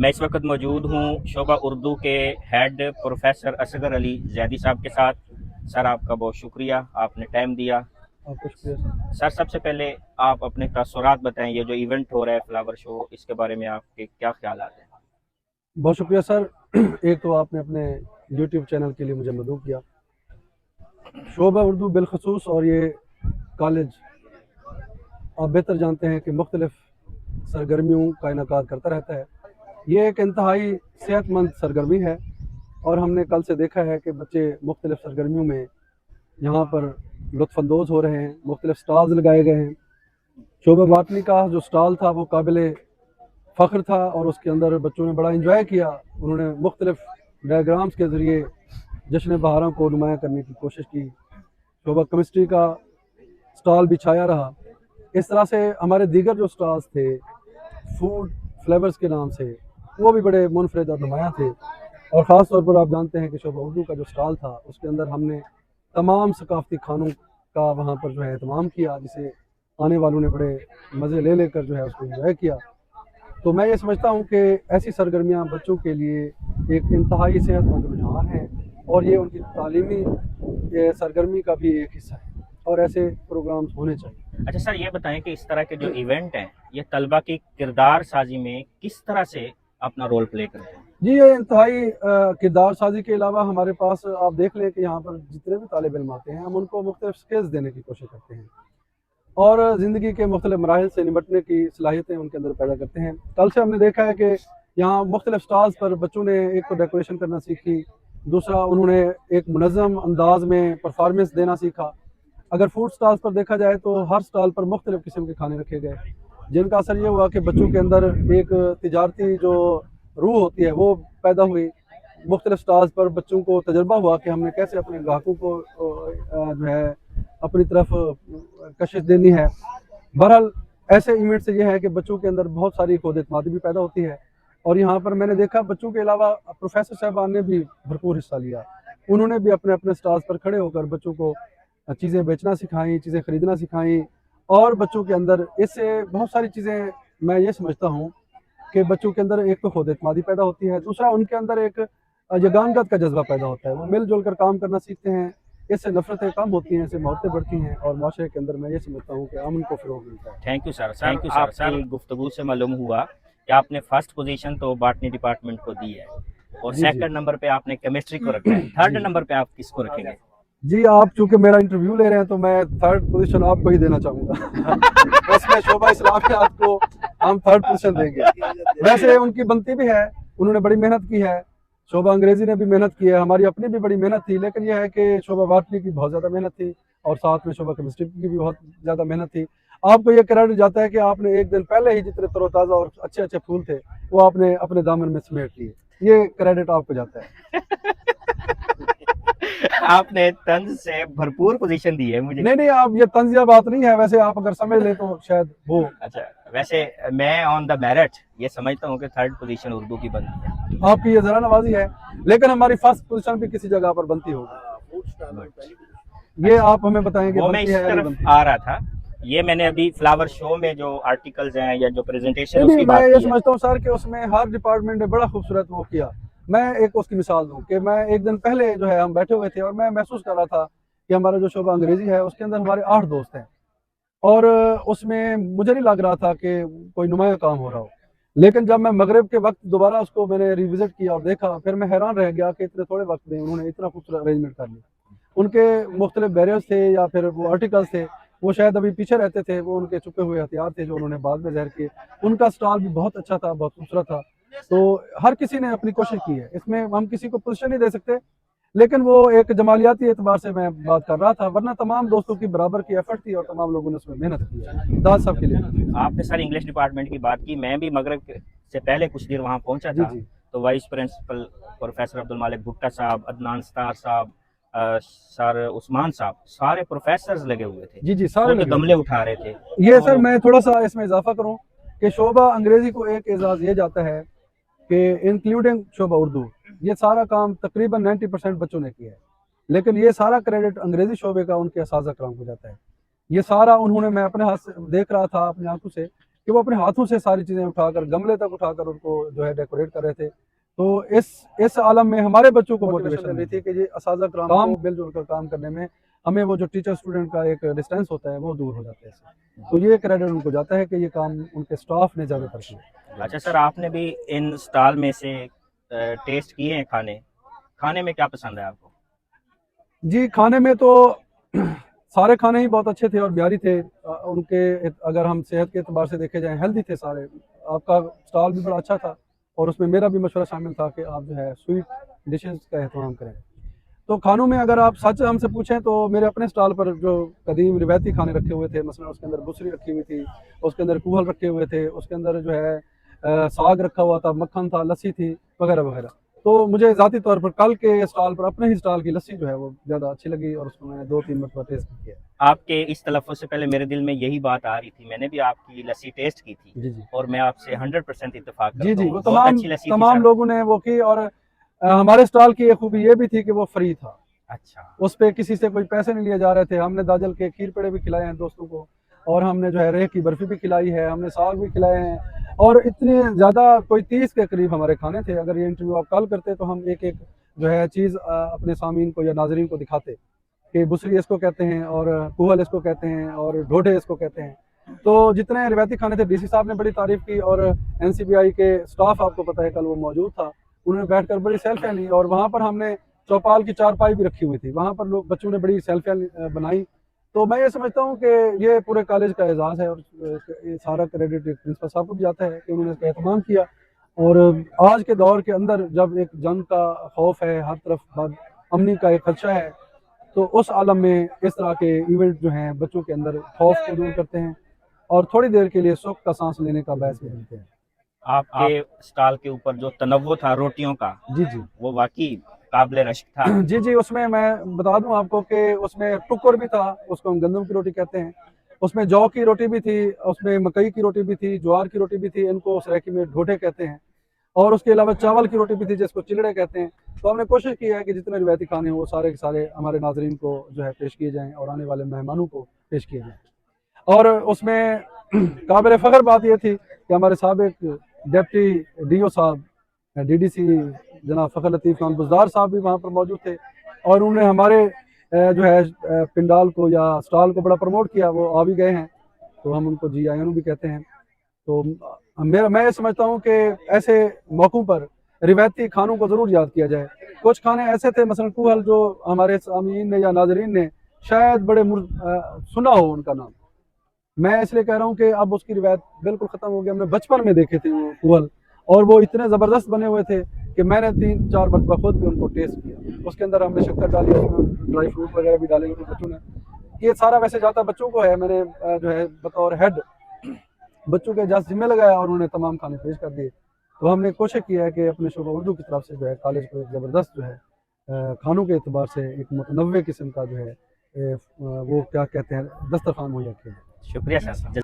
मैं इस वक्त मौजूद हूँ शोबा उर्दू के हेड प्रोफेसर असगर अली जैदी साहब के साथ। सर आपका बहुत शुक्रिया, आपने टाइम दिया। आपका शुक्रिया सर। सर सबसे पहले आप अपने तासुरात बताएं, ये जो इवेंट हो रहा है फ्लावर शो, इसके बारे में आपके क्या ख्यालात हैं? बहुत शुक्रिया सर। एक तो आपने अपने यूट्यूब चैनल के लिए मुझे मदऊ किया। शोबा उर्दू बिलखसूस और ये कॉलेज आप बेहतर जानते हैं कि मुख्तलिफ सरगर्मियों का इनकाद करता रहता है। ये एक इंतहाई सेहतमंद सरगर्मी है और हमने कल से देखा है कि बच्चे मुख्तलिफ सरगर्मियों में यहाँ पर लुत्फ़अंदोज़ हो रहे हैं। मुख्तलिफ स्टॉल्स लगाए गए हैं। शोबा बाटनी का जो स्टॉल था वो काबिल फ़ख्र था और उसके अंदर बच्चों ने बड़ा इंजॉय किया। उन्होंने मुख्तलिफ डायग्राम्स के ज़रिए जश्न बहारों को नुमायाँ करने की कोशिश की। शोबा केमिस्ट्री का स्टॉल भी छाया रहा। इस तरह से हमारे दीगर जो स्टॉल्स थे फूड फ्लेवर्स के नाम से, वो भी बड़े मुनफरिद और नुमायाँ थे। और ख़ास तौर पर आप जानते हैं कि शोबा उर्दू का जो स्टॉल था उसके अंदर हमने तमाम सकाफ़ती खानों का वहाँ पर जो है एहतमाम किया, जिसे आने वालों ने बड़े मज़े ले लेकर जो है उसको इंजॉय किया। तो मैं ये समझता हूँ कि ऐसी सरगर्मियाँ बच्चों के लिए एक इंतहाई सेहतमंद रुझान है और ये उनकी तालीमी सरगर्मी का भी एक हिस्सा है और ऐसे प्रोग्राम्स होने चाहिए। अच्छा सर, ये बताएं कि इस तरह के जो इवेंट हैं ये तलबा की किरदार साजी में किस तरह से अपना रोल प्ले करते हैं? जी, ये इंतहाई किरदार साजी के अलावा हमारे पास आप देख लें कि यहाँ पर जितने भी तालिब इल्म आते हैं हम उनको मुख्तलिफ स्किल्स देने की कोशिश करते हैं और ज़िंदगी के मुख्तलिफ मराहिल से निपटने की सलाहियतें उनके अंदर पैदा करते हैं। कल से हमने देखा है कि यहाँ मुख्तलिफ स्टॉल्स पर बच्चों ने एक तो डेकोरेशन करना सीखी, दूसरा उन्होंने एक मुनज़्ज़म अंदाज में परफॉर्मेंस देना सीखा। अगर फूड स्टॉल्स पर देखा जाए तो हर स्टॉल पर मुख्तलिफ किस्म के खाने रखे गए, जिनका असर ये हुआ कि बच्चों के अंदर एक तिजारती जो रूह होती है वो पैदा हुई। मुख्तलिफ स्टॉल्स पर बच्चों को तजर्बा हुआ कि हमने कैसे अपने ग्राहकों को जो है अपनी तरफ कशिश देनी है। बहरहाल ऐसे इवेंट से यह है कि बच्चों के अंदर बहुत सारी खुद एतमादी भी पैदा होती है और यहाँ पर मैंने देखा बच्चों के अलावा प्रोफेसर साहबान ने भी भरपूर हिस्सा लिया। उन्होंने भी अपने अपने स्टॉल्स पर खड़े होकर बच्चों को चीज़ें बेचना सिखाई, चीज़ें ख़रीदना सिखाई और बच्चों के अंदर इससे बहुत सारी चीज़ें मैं ये समझता हूँ कि बच्चों के अंदर एक तो खुद एतमादी पैदा होती है, दूसरा उनके अंदर एक यगानगत का जज्बा पैदा होता है। वो मिलजुल कर काम करना सीखते हैं, इससे नफ़रतें कम होती हैं, इससे मोहब्बतें बढ़ती हैं और माशरे के अंदर मैं ये समझता हूँ कि अमन को फ़रोग़ मिलता है। Thank you sir. आपकी गुफ्तगू से मालूम हुआ कि आपने फर्स्ट पोजीशन तो बॉटनी डिपार्टमेंट को दी है और जी जी सेकंड नंबर पे आपने केमिस्ट्री को रखा है, थर्ड नंबर पे आप किसको रखेंगे? जी, आप चूँकि मेरा इंटरव्यू ले रहे हैं तो मैं थर्ड पोजीशन आपको ही देना चाहूँगा। उसमें शोबा इस्लामियात को हम थर्ड पोजीशन देंगे। वैसे उनकी बनती भी है, उन्होंने बड़ी मेहनत की है। शोबा अंग्रेज़ी ने भी मेहनत की है, हमारी अपनी भी बड़ी मेहनत थी, लेकिन यह है कि शोबा बाटनी की बहुत ज़्यादा मेहनत थी और साथ में शोबा केमिस्ट्री की भी बहुत ज़्यादा मेहनत थी। आपको ये क्रेडिट जाता है कि आपने एक दिन पहले ही जितने तरोताज़ा और अच्छे-अच्छे फूल थे, वो आपने अपने दामन में समेट लिए। ये क्रेडिट आपको जाता है। आपने तंज से भरपूर पोजीशन दी है मुझे। नहीं, आप ये तंज़िया बात नहीं है, वैसे आप अगर समझ लें तो शायद हो। अच्छा, वैसे मैं ऑन द मेरिट ये समझता हूँ कि थर्ड पोजीशन उर्दू की बनती है। आपकी ये ज़रा नवाजी है, लेकिन हमारी फर्स्ट पोजीशन भी किसी जगह पर बनती होगी। ये आप हमें बताएंगे वो मैं बनती इस है या नहीं तरफ बनती। आ रहा था। ये मैंने अभी फ्लावर शो में जो आर्टिकल्स हैं या जो प्रेजेंटेशन नहीं, उसकी मैं बात ये की है। समझता हूँ सर कि उसमें हर डिपार्टमेंट ने बड़ा खूबसूरत वो किया। मैं एक उसकी मिसाल दूँ कि मैं एक दिन पहले जो है हम बैठे हुए थे और मैं महसूस कर रहा था कि हमारा जो शोबा अंग्रेज़ी है उसके अंदर हमारे 8 दोस्त हैं और उसमें मुझे नहीं लग रहा था कि कोई नुमाया काम हो रहा हो। लेकिन जब मैं मगरिब के वक्त दोबारा उसको मैंने रिविज़िट किया और देखा, फिर मैं हैरान रह गया कि इतने थोड़े वक्त में उन्होंने इतना खूबसूरत अरेंजमेंट कर लिया। उनके मुख्तलिफ बैरियर्स थे या फिर वो आर्टिकल्स थे, वो शायद अभी पीछे रहते थे, वो उनके छुपे हुए हथियार थे जो उन्होंने बाद में ज़ाहिर किए। उनका स्टॉल भी बहुत अच्छा था, बहुत खूबसूरत था। तो हर किसी ने अपनी कोशिश की है, इसमें हम किसी को पोजीशन नहीं दे सकते, लेकिन वो एक जमालियाती एतबार से मैं बात कर रहा था, वरना तमाम दोस्तों की बराबर की एफर्ट थी और तमाम लोगों ने उसमें मेहनत की है। दाद साहब के लिए। आपने सर इंग्लिश डिपार्टमेंट की बात की, मैं भी मगरब से पहले कुछ देर वहाँ पहुँचा जी था। जी तो वाइस प्रिंसिपल प्रोफेसर अब्दुल मालिक भुट्टा साहब, अदनान सतार साहब, सर उस्मान साहब, सारे प्रोफेसर्स लगे हुए थे। जी जी सारे खुद लगे गमले हुए। उठा रहे थे। ये सर तो मैं थोड़ा सा इसमें इजाफा करूं कि शोबा अंग्रेज़ी को एक एजाज़ ये जाता है कि इंक्लूडिंग शोबा उर्दू, ये सारा काम तकरीबन 90% बच्चों ने किया है, लेकिन ये सारा क्रेडिट अंग्रेज़ी शोबे का उनके असातिज़ा कराम को जाता है। ये सारा उन्होंने, मैं अपने हाथ से देख रहा था अपनी आंखों से कि वो अपने हाथों से सारी चीज़ें उठाकर गमले तक उठाकर उनको जो है डेकोरेट कर रहे थे। तो इस आलम में हमारे बच्चों को मोटिवेशन मिल रही थी कि ये असातिज़ा कराम को मिलजुल कर काम करने में हमें वो जो टीचर स्टूडेंट का एक डिस्टेंस होता है वो दूर हो जाता है इससे। तो ये क्रेडिट उनको जाता है कि ये काम उनके स्टाफ ने ज़्यादातर किया। अच्छा सर, आपने भी इन स्टॉल में से टेस्ट किए हैं खाने, खाने में क्या पसंद है आपको? जी, खाने में तो सारे खाने ही बहुत अच्छे थे और बिहारी थे। उनके अगर हम सेहत के एतबार से देखे जाएँ हेल्दी थे सारे। आपका स्टॉल भी बड़ा अच्छा था और उसमें मेरा भी मशवरा शामिल था कि आप जो है स्वीट डिशेज़ का एहतमाम करें। तो खानों में अगर आप सच हमसे पूछें तो मेरे अपने स्टॉल पर जो कदीम रिवायती खाने रखे हुए थे, मसलन उसके अंदर बुसरी रखी हुई थी, उसके अंदर कुहल रखे हुए थे, उसके अंदर जो है साग रखा हुआ था, मक्खन था, लस्सी थी, वगैरह वगैरह। तो मुझे ज़ाती तौर पर कल के स्टॉल पर अपने ही स्टॉल की लस्सी जो है वो ज़्यादा अच्छी लगी और उसको मैंने 2-3 मरतबा टेस्ट किया। आपके इस तलफ़्फ़ुज़ से पहले मेरे दिल में यही बात आ रही थी, मैंने भी आपकी लस्सी टेस्ट की थी जी, जी। और मैं आपसे 100% इत्तेफ़ाक जी, करता जी, हूँ। वो बहुत अच्छी लस्सी थी तमाम सर। लोगों ने वो की और हमारे स्टॉल की एक खूबी ये भी थी कि वो फ्री था। अच्छा, उस पे किसी से कोई पैसे नहीं लिए जा रहे थे। हमने दाजल के खीर पेड़े भी खिलाए हैं दोस्तों को और हमने जो है रेह की बर्फ़ी भी खिलाई है, हमने साग भी खिलाए हैं और इतने ज़्यादा कोई 30 के करीब हमारे खाने थे। अगर ये इंटरव्यू आप कल करते तो हम एक-एक जो है चीज़ अपने सामीन को या नाज़रीन को दिखाते कि बुसरी इसको कहते हैं और कुहल इसको कहते हैं और ढोढे इसको कहते हैं। तो जितने रिवायती खाने थे डीसी साहब ने बड़ी तारीफ़ की और एनसीबीआई के स्टाफ आपको पता है कल वो मौजूद था। उन्होंने बैठकर बड़ी सेल्फ़ियाँ ली और वहाँ पर हमने चौपाल की चारपाई भी रखी हुई थी। वहाँ पर लोग बच्चों ने बड़ी सेल्फ़ियाँ बनाई। तो मैं ये समझता हूँ कि ये पूरे कॉलेज का एज़ाज़ है और ये सारा क्रेडिट प्रिंसिपल साहब को भी जाता है कि उन्होंने इसका एहतमाम किया। और आज के दौर के अंदर जब एक जंग का खौफ है, हर तरफ बदअमनी का एक खदशा है, तो उस आलम में इस तरह के इवेंट जो हैं बच्चों के अंदर खौफ को दूर करते हैं और थोड़ी देर के लिए सुख का सांस लेने का बायस भी बनते हैं। आपके स्टॉल के ऊपर जो तनव्वुर था रोटियों का, जी, जी। वो वाक़ई काबिल रश्क था। जी, जी, उसमें मैं बता दूँ आपको कि उसमें टुक्कुर भी था, उसको हम गंदम की रोटी कहते हैं। उसमें जौ की रोटी भी थी, उसमें मकई की रोटी भी थी, ज्वार की रोटी भी थी, इनको सराइकी में ढोढे कहते हैं। और उसके अलावा चावल की रोटी भी थी जिसको चिलड़े कहते हैं। तो हमने कोशिश की है कि जितने रिवायती खाने हैं वो सारे के सारे हमारे नाज़रीन को जो है पेश किए जाएँ और आने वाले मेहमानों को पेश किए जाएँ। और उसमें काबिल फ़ख्र बात ये थी कि हमारे साबिक़ डिप्टी डीओ साहब, डीडीसी जनाब फ़खर लतीफ़ खान बुज़दार साहब भी वहाँ पर मौजूद थे और उन्होंने हमारे जो है पिंडाल को या स्टॉल को बड़ा प्रमोट किया। वो आ भी गए हैं, तो हम उनको जी आयनु भी कहते हैं। तो मैं ये समझता हूँ कि ऐसे मौक़ों पर रिवायती खानों को ज़रूर याद किया जाए। कुछ खाने ऐसे थे मसलन कुहल जो हमारे सामीन ने या नाज़रीन ने शायद सुना हो उनका नाम। मैं इसलिए कह रहा हूँ कि अब उसकी रिवायत बिल्कुल ख़त्म हो गई। हमने बचपन में देखे थे वो कुहल और वो इतने ज़बरदस्त बने हुए थे कि मैंने 3-4 मरतबा खुद भी उनको टेस्ट किया। उसके अंदर हमने शक्कर डाली, उसमें ड्राई फ्रूट वगैरह भी डाले हुए थे बच्चों ने। ये सारा वैसे जाता बच्चों को है, मैंने जो है बतौर हेड बच्चों के एजाज़ ज़िम्मे लगाया और उन्होंने तमाम खाने पेश कर दिए। तो हमने कोशिश की है कि अपने शोबा उर्दू की तरफ से जो है कॉलेज को एक ज़बरदस्त जो है खानों के एतबार से एक मुतनव्वे किस्म का जो है वो क्या कहते हैं दस्तरख़्वान मुहैया किया जाए। शुक्रिया सर।